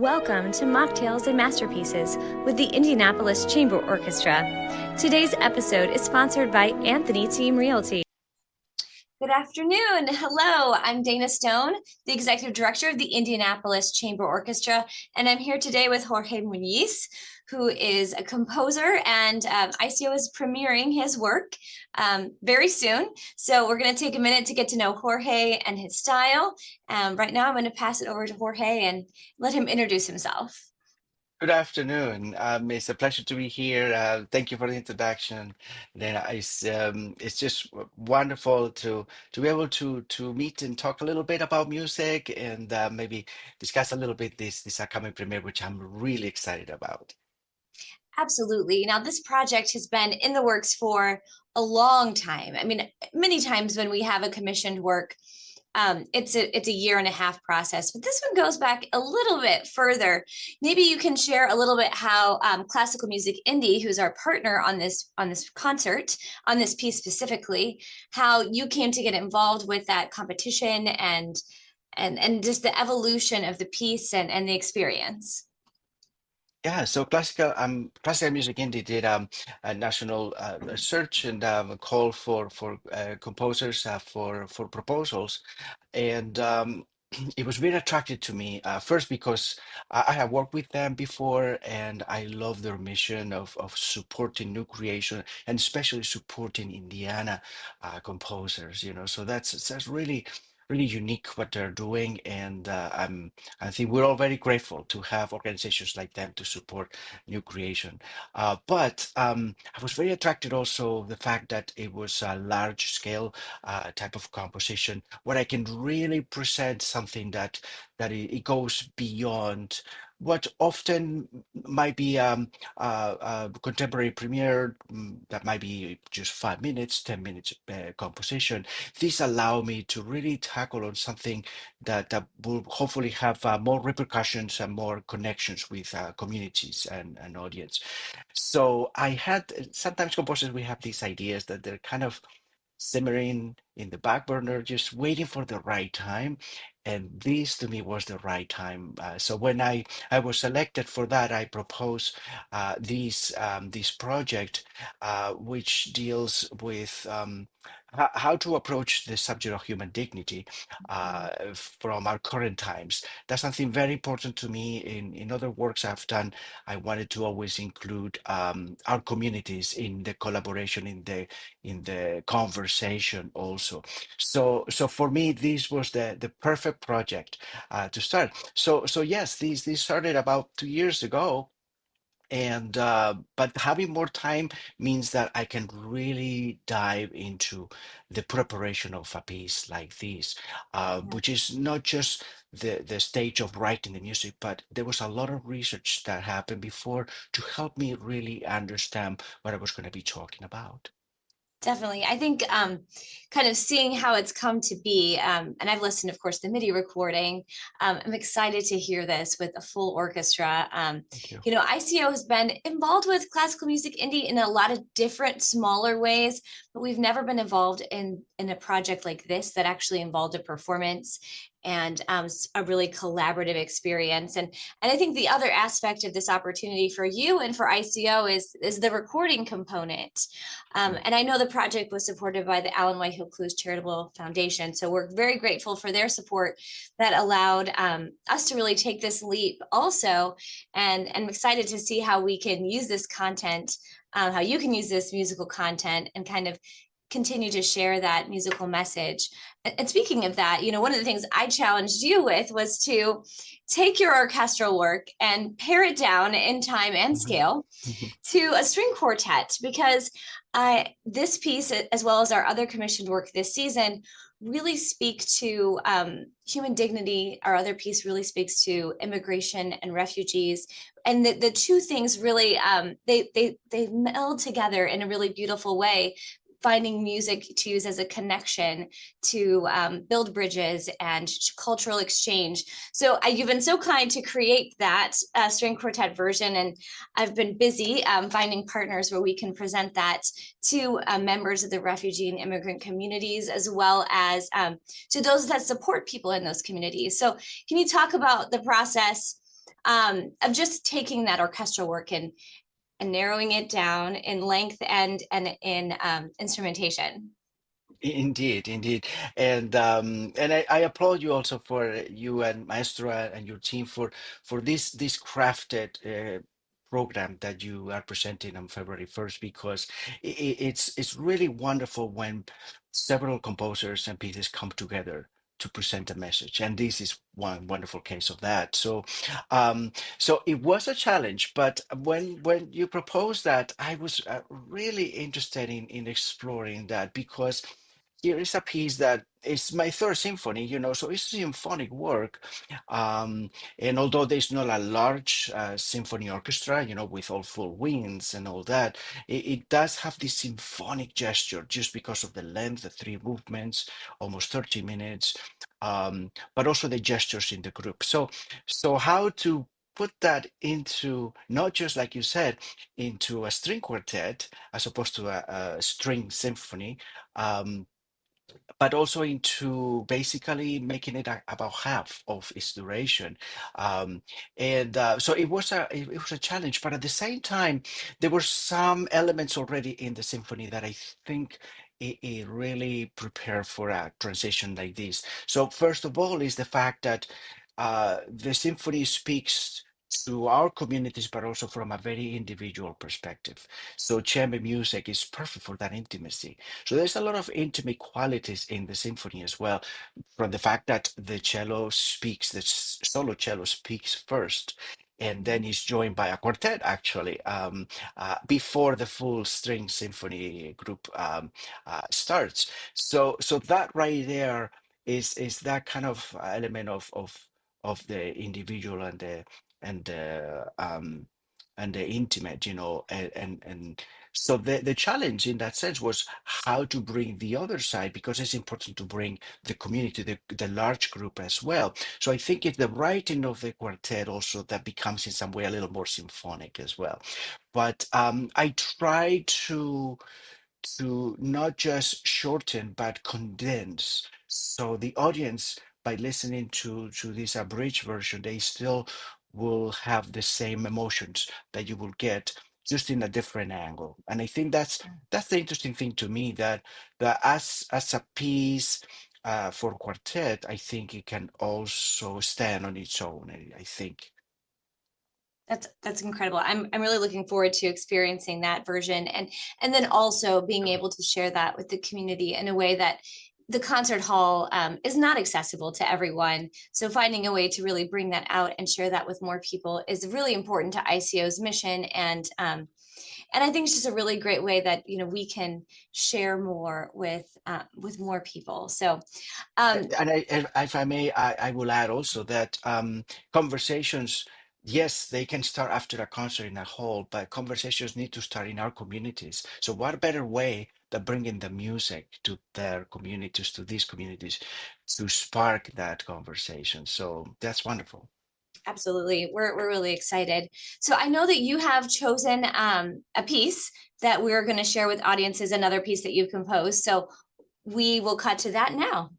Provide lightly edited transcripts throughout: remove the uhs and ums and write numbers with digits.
Welcome to Mocktails and Masterpieces with the Indianapolis Chamber Orchestra. Today's episode is sponsored by Anthony Team Realty. Good afternoon. Hello, I'm Dana Stone, the Executive Director of the Indianapolis Chamber Orchestra, and I'm here today with Jorge Muñiz, who is a composer, and ICO is premiering his work very soon. So we're going to take a minute to get to know Jorge and his style. Right now, I'm going to pass it over to Jorge and let him introduce himself. Good afternoon. It's a pleasure to be here. Thank you for the introduction. Then it's just wonderful to be able to meet and talk a little bit about music and maybe discuss a little bit this upcoming premiere, which I'm really excited about. Absolutely. Now, this project has been in the works for a long time. I mean, many times when we have a commissioned work, it's a year and a half process, but this one goes back a little bit further. Maybe you can share a little bit how Classical Music Indie, who's our partner on this concert, on this piece specifically, how you came to get involved with that competition and just the evolution of the piece and the experience. Yeah, so classical music indie did a national search and call for composers for proposals, and it was very attracted to me. First because I have worked with them before, and I love their mission of supporting new creation and especially supporting Indiana composers. So that's really unique what they're doing, and I think we're all very grateful to have organizations like them to support new creation. But I was very attracted also the fact that it was a large scale type of composition where I can really present something that it goes beyond what often might be contemporary premiere that might be just 5 minutes, 10 minutes composition. These allow me to really tackle on something that will hopefully have more repercussions and more connections with communities and audience. So I had sometimes composers, we have these ideas that they're kind of simmering in the back burner, just waiting for the right time. And this to me was the right time. So when I was selected for that, I proposed this project, which deals with how to approach the subject of human dignity from our current times. That's something very important to me. In other works I've done, I wanted to always include our communities in the collaboration, in the conversation also. So for me, this was the perfect project to start. So yes, these started about 2 years ago, and but having more time means that I can really dive into the preparation of a piece like this, which is not just the stage of writing the music, but there was a lot of research that happened before to help me really understand what I was going to be talking about. Definitely. I think kind of seeing how it's come to be, and I've listened, of course, the MIDI recording. I'm excited to hear this with a full orchestra. Thank you. ICO has been involved with classical music indie in a lot of different smaller ways, but we've never been involved in a project like this that actually involved a performance and a really collaborative experience. And I think the other aspect of this opportunity for you and for ICO is the recording component. And I know the project was supported by the Allen Whitehill Clues Charitable Foundation. So we're very grateful for their support that allowed us to really take this leap also. And I'm excited to see how we can use this content, how you can use this musical content and kind of continue to share that musical message. And speaking of that, one of the things I challenged you with was to take your orchestral work and pare it down in time and scale to a string quartet, because this piece, as well as our other commissioned work this season, really speak to human dignity. Our other piece really speaks to immigration and refugees. And the two things really, they meld together in a really beautiful way, finding music to use as a connection to build bridges and cultural exchange. So you've been so kind to create that string quartet version, and I've been busy finding partners where we can present that to members of the refugee and immigrant communities, as well as to those that support people in those communities. So can you talk about the process of just taking that orchestral work and narrowing it down in length and in instrumentation. Indeed, indeed, and I applaud you also for you and Maestro and your team for this crafted program that you are presenting on February 1st, because it's really wonderful when several composers and pieces come together to present a message, and this is one wonderful case of that. So it was a challenge, but when you proposed that, I was really interested in exploring that, because here is a piece that is my third symphony, so it's symphonic work. And although there's not a large symphony orchestra, with all full winds and all that, it does have this symphonic gesture just because of the length, the three movements, almost 30 minutes, but also the gestures in the group. So how to put that into, not just like you said, into a string quartet as opposed to a string symphony, um, but also into basically making it about half of its duration. Um, and so it was a challenge, but at the same time, there were some elements already in the symphony that I think it really prepared for a transition like this. So first of all is the fact that the symphony speaks to our communities, but also from a very individual perspective. So chamber music is perfect for that intimacy. So there's a lot of intimate qualities in the symphony as well, from the fact that the cello speaks, the solo cello speaks first, and then is joined by a quartet actually, before the full string symphony group starts. So that right there is that kind of element of the individual and the um and the intimate, and so the challenge in that sense was how to bring the other side, because it's important to bring the community, the large group as well. So I think it's the writing of the quartet also that becomes in some way a little more symphonic as well. But I try to not just shorten but condense, so the audience, by listening to this abridged version, they still will have the same emotions that you will get, just in a different angle. And I think that's the interesting thing to me, that as a piece for quartet, I think it can also stand on its own. I think. That's incredible. I'm really looking forward to experiencing that version, and then also being able to share that with the community in a way that the concert hall is not accessible to everyone. So finding a way to really bring that out and share that with more people is really important to ICO's mission, and I think it's just a really great way that we can share more with more people. So And if I may, I will add also that conversations, yes, they can start after a concert in a hall, but conversations need to start in our communities. So what better way than bringing the music to their communities, to these communities, to spark that conversation? So that's wonderful. absolutely. We're really excited. So I know that you have chosen a piece that we're going to share with audiences, another piece that you've composed. So we will cut to that now.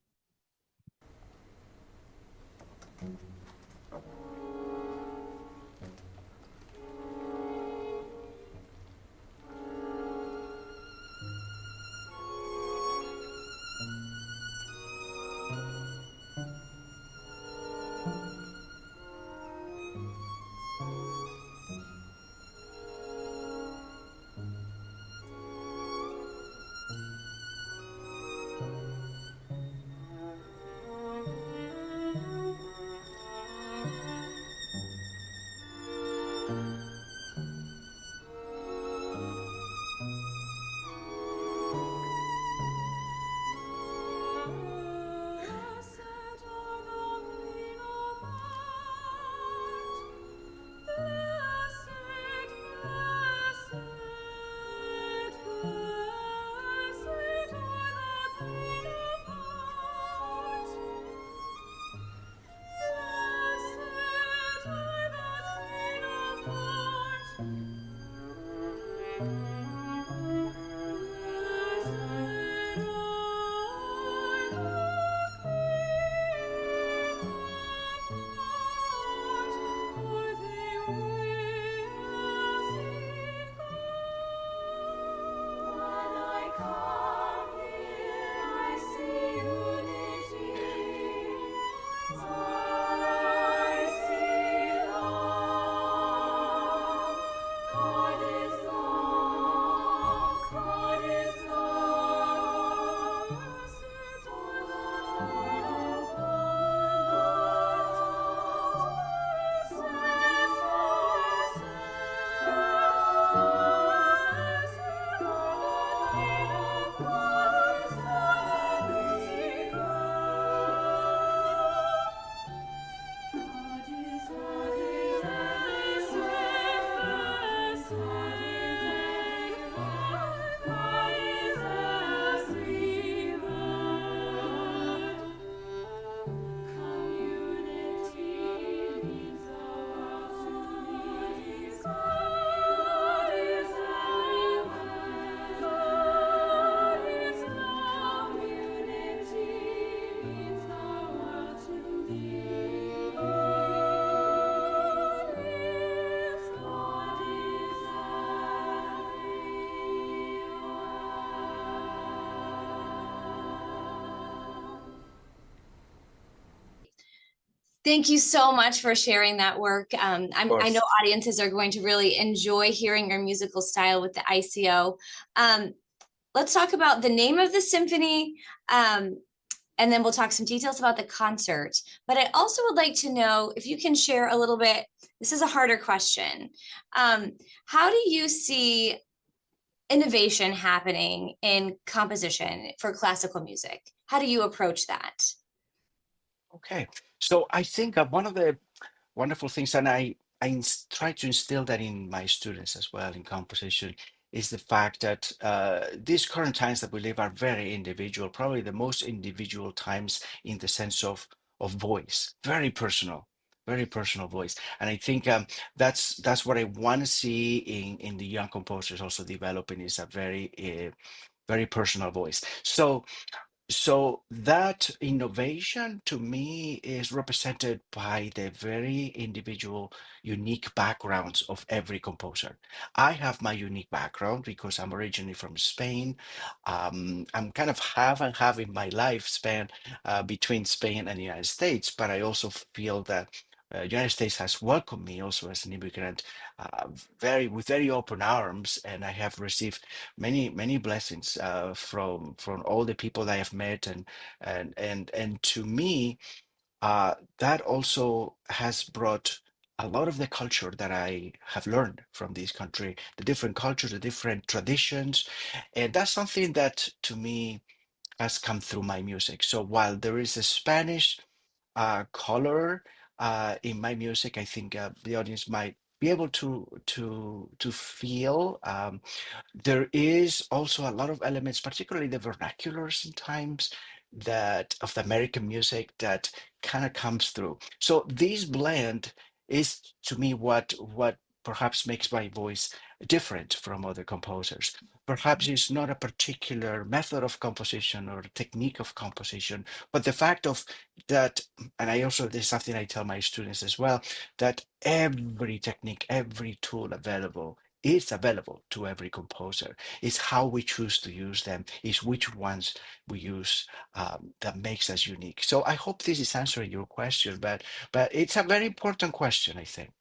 Thank you so much for sharing that work. Of I know course. audiences are going to really enjoy hearing your musical style with the ICO. Um, let's talk about the name of the symphony, and then we'll talk some details about the concert. But I also would like to know if you can share a little bit. This is a harder question. Um, how do you see innovation happening in composition for classical music? How do you approach that? Okay. So I think one of the wonderful things, and try to instill that in my students as well in composition, is the fact that these current times that we live are very individual, probably the most individual times in the sense of voice, very personal voice. And I think that's what I want to see in the young composers also developing is a very personal voice. So that innovation to me is represented by the very individual, unique backgrounds of every composer. I have my unique background because I'm originally from Spain. I'm kind of half and half in my lifespan between Spain and the United States, but I also feel that United States has welcomed me also as an immigrant, very with very open arms, and I have received many blessings from all the people that I have met, and to me, that also has brought a lot of the culture that I have learned from this country, the different cultures, the different traditions, and that's something that to me has come through my music. So while there is a Spanish color in my music, I think the audience might be able to feel. There is also a lot of elements, particularly the vernacular sometimes, that of the American music that kind of comes through. So this blend is to me what perhaps makes my voice different from other composers. Perhaps it's not a particular method of composition or technique of composition, but the fact of that, and I also, this is something I tell my students as well, that every technique, every tool available is available to every composer. It's how we choose to use them, is which ones we use that makes us unique. So I hope this is answering your question, but it's a very important question, I think.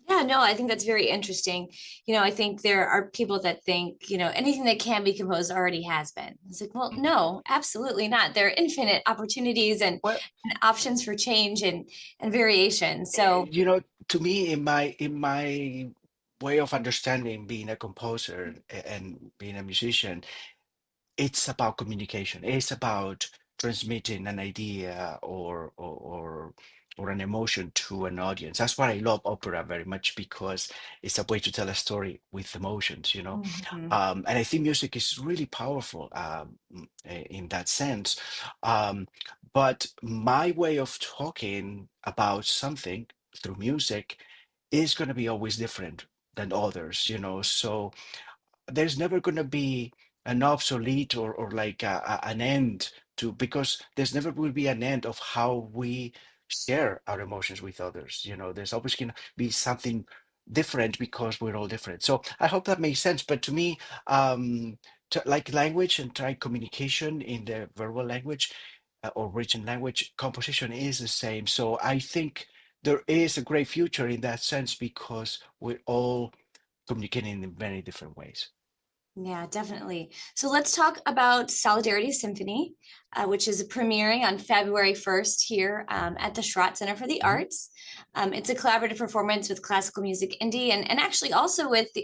Yeah, no, I think that's very interesting. I think there are people that think, anything that can be composed already has been. It's like, well, Mhm. no, absolutely not. There are infinite opportunities Well, and options for change and variation. So, to me, in my way of understanding being a composer and being a musician, it's about communication. It's about transmitting an idea or an emotion to an audience. That's why I love opera very much because it's a way to tell a story with emotions. mhm. And I think music is really powerful in that sense. Um, but my way of talking about something through music is going to be always different than others. So there's never going to be an obsolete or like an end to because there's never will be an end of how we share our emotions with others. There's always going to be something different because we're all different. So I hope that makes sense. But to me, like language and try communication in the verbal language or written language, composition is the same. So I think there is a great future in that sense because we're all communicating in very different ways. Yeah, definitely. So let's talk about Solidarity Symphony, which is premiering on February 1st here at the Schrott Center for the Mhm. Arts. It's a collaborative performance with Classical Music Indy and actually also with the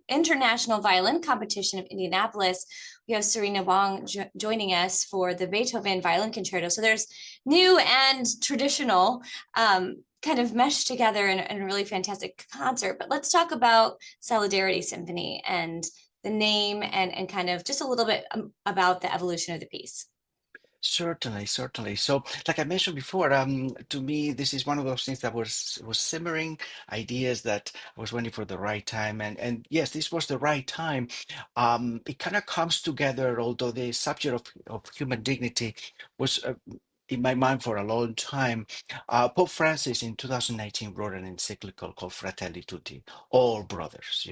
International Violin Competition of Indianapolis. We have Serena Wong joining us for the Beethoven Violin Concerto. So there's new and traditional kind of meshed together in a really fantastic concert. But let's talk about Solidarity Symphony and the name and kind of just a little bit about the evolution of the piece. Certainly, certainly. So, like I mentioned before, to me, this is one of those things that was simmering ideas that I was waiting for the right time, and yes, this was the right time. It kind of comes together, although the subject of human dignity was in my mind for a long time. Pope Francis in 2019 wrote an encyclical called Fratelli Tutti, all brothers.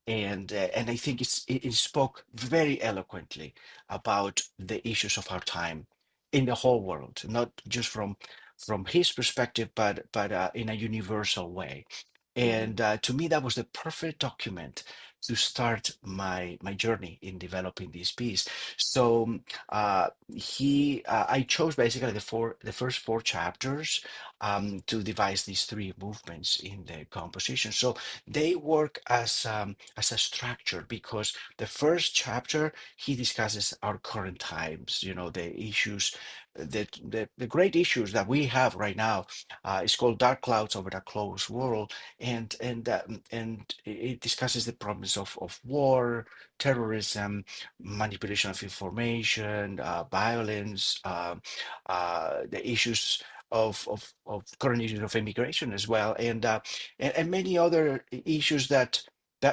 And I think it spoke very eloquently about the issues of our time in the whole world, not just from from his perspective, but in a universal way. Mhm. And to me, that was the perfect document to start my journey in developing this piece. So I chose basically the first four chapters to devise these three movements in the composition. So they work as a structure because the first chapter he discusses our current times, the issues, the great issues that we have right now. It's called Dark Clouds Over a Closed World, and it discusses the problems of war, terrorism, manipulation of information, violence, the issues of current issues of immigration as well, and many other issues that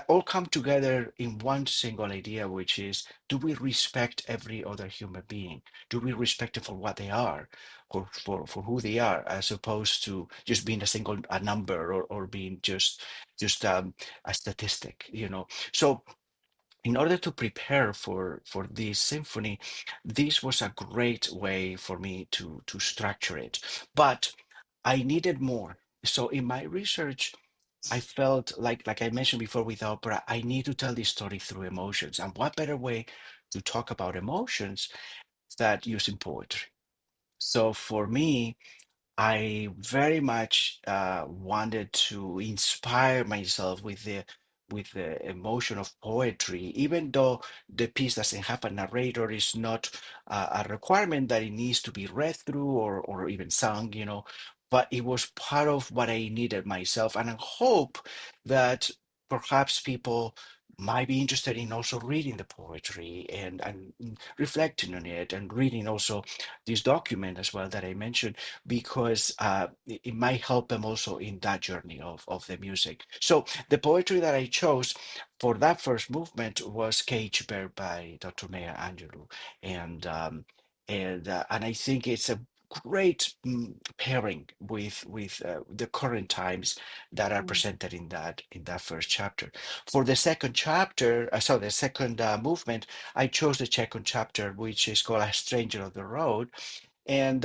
all come together in one single idea, which is, do we respect every other human being? Do we respect them for what they are, or for who they are, as opposed to just being a number, or being just a statistic, So in order to prepare for this symphony, this was a great way for me to structure it. But I needed more. So in my research, I felt like I mentioned before with opera, I need to tell this story through emotions. And what better way to talk about emotions than using poetry? So for me, I very much wanted to inspire myself with the emotion of poetry, even though the piece doesn't have a narrator. Is not a requirement that it needs to be read through or even sung, But it was part of what I needed myself, and I hope that perhaps people might be interested in also reading the poetry and reflecting on it, and reading also this document as well that I mentioned, because it might help them also in that journey of the music. So the poetry that I chose for that first movement was Cage Bear by Dr. Maya Angelou, and and I think it's a great pairing with the current times that are Mhm. presented in that first chapter. For the second chapter, so the second movement, I chose the second chapter, which is called A Stranger on the Road, and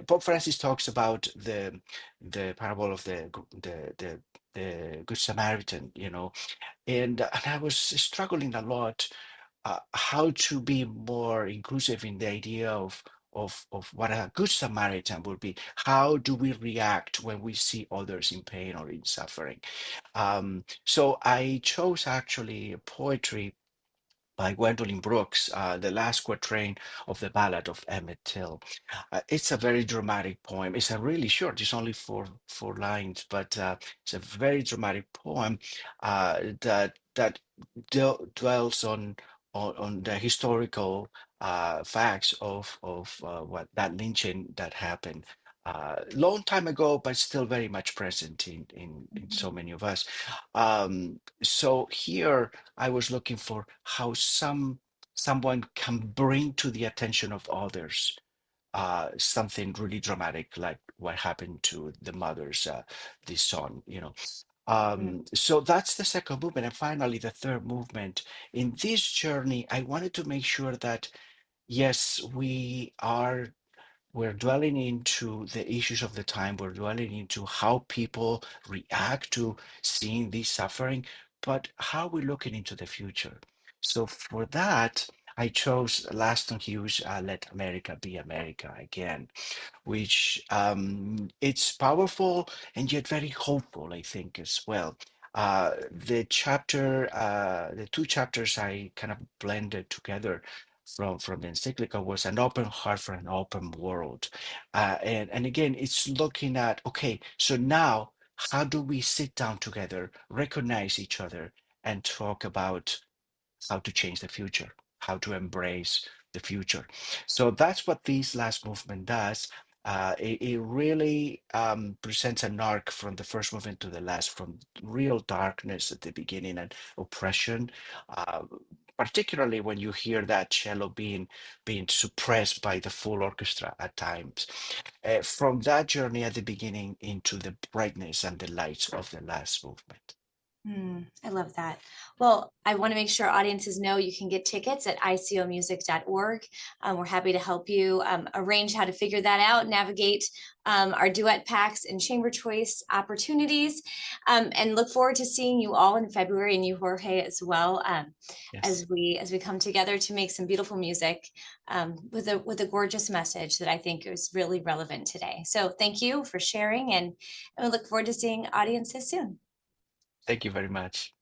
Pope Francis talks about the parable of the Good Samaritan, and I was struggling a lot how to be more inclusive in the idea of what a Good Samaritan would be. How do we react when we see others in pain or in suffering? So I chose actually poetry by Gwendolyn Brooks, the last quatrain of the Ballad of Emmett Till. It's a very dramatic poem. It's a really short. It's only four lines, but it's a very dramatic poem that dwells on the historical facts of what that lynching that happened. Long time ago, but still very much present in so many of us. So here I was looking for how someone can bring to the attention of others something really dramatic, like what happened to the mother's this son. Mhm. So that's the second movement, and finally the third movement. In this journey, I wanted to make sure that yes, we're dwelling into the issues of the time. We're dwelling into how people react to seeing this suffering, but how we're looking into the future. So for that, I chose Langston Hughes, Let America Be America Again, which it's powerful and yet very hopeful, I think, as well. The two chapters I kind of blended together from the encyclical was An Open Heart for an Open World. And again, it's looking at, okay, so now how do we sit down together, recognize each other, and talk about how to change the future, how to embrace the future. So that's what this last movement does. It really presents an arc from the first movement to the last, from real darkness at the beginning and oppression, uh, particularly when you hear that cello being suppressed by the full orchestra at times. From that journey at the beginning into the brightness and the light of the last movement. I love that. Well, I want to make sure audiences know you can get tickets at icomusic.org. We're happy to help you arrange how to figure that out, navigate our duet packs and chamber choice opportunities, and look forward to seeing you all in February, and you, Jorge, as well, Yes. as we come together to make some beautiful music with a gorgeous message that I think is really relevant today. So thank you for sharing, and we look forward to seeing audiences soon. Thank you very much.